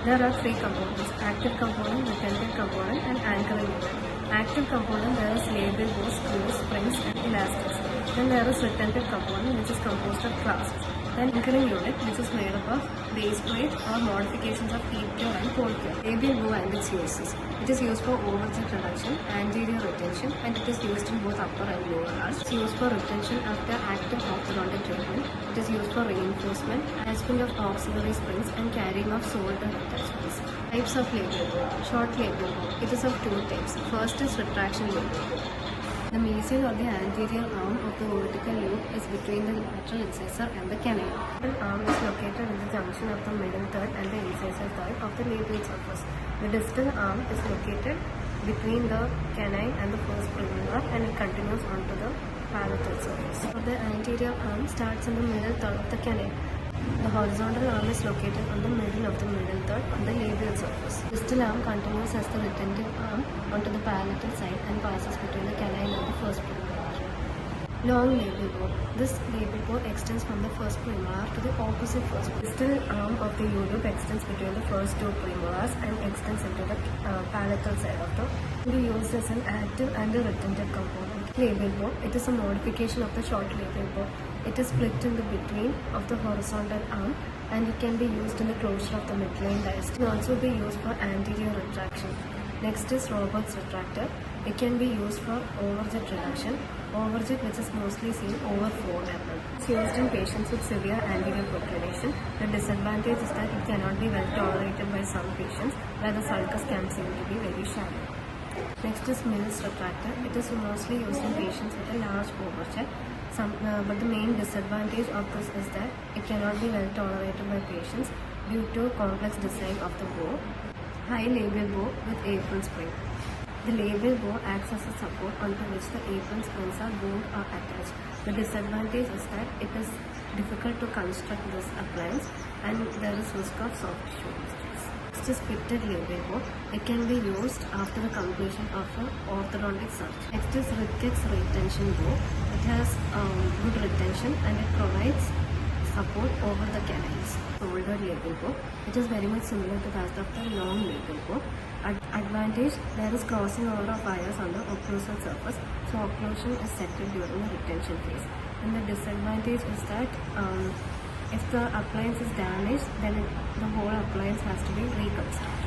There are three components: active component, retentive component, and anchoring unit. Active component, there is label, bows, screws, springs, and elastics. Then there is retentive component, which is composed of clasps. Then anchoring unit, which is made up of base plate or modifications of heat cure and cold cure. Labial bow and its uses. It is used for overjet reduction, anterior retention, and it is used in both upper and lower arch. It is used for retention after active orthodontic treatment. It is used for reinforcement, attachment of auxiliary springs, and carrying of solder attachments. Types of labial bow. Short labial bow. It is of two types. First is retraction labial bow. The mesial or the anterior arm of the vertical loop is between the lateral incisor and the canine. The arm is located in the junction of the middle third and the incisor third of the labial surface. The distal arm is located between the canine and the first premolar, and it continues onto the palatal surface. So the anterior arm starts in the middle third of the canine. The horizontal arm is located on the middle of the middle third on the labial surface. Distal arm continues as the retentive arm onto the palatal side and passes between the canine and the first premolar. Long labial bow. This labial bow extends from the first premolar to the opposite first. Distal arm of the U-loop extends between the first two premolars and extends into the palatal side of the. It can be used as an active and a retentive component. Labial bow. It is a modification of the short labial bow. It is split in the between of the horizontal arm, and it can be used in the closure of the midline diast. It can also be used for anterior retraction. Next is Roberts retractor. It can be used for overjet reduction. Overjet, which is mostly seen over 4 mm. It's used in patients with severe anterior proclination. The disadvantage is that it cannot be well tolerated by some patients where the sulcus can seem to be very shallow. Next is Mills retractor. It is mostly used in patients with a large overjet. But the main disadvantage of this is that it cannot be well tolerated by patients due to complex design of the bow. High labial bow with apron spring. The labial bow acts as a support onto which the apron springs are glued or attached. The disadvantage is that it is difficult to construct this appliance, and there is risk of soft tissue injuries. Next is pitted labial bow. It can be used after the completion of an orthodontic surgery. Next is Ricketts retention bow. It has good retention and it provides support over the canines. Shoulder labial bow. It is very much similar to that of the long labial bow. Advantage, there is crossing over of wires on the occlusal surface, so occlusion is settled during the retention phase. And the disadvantage is that if the appliance is damaged, then the whole appliance has to be reconstructed.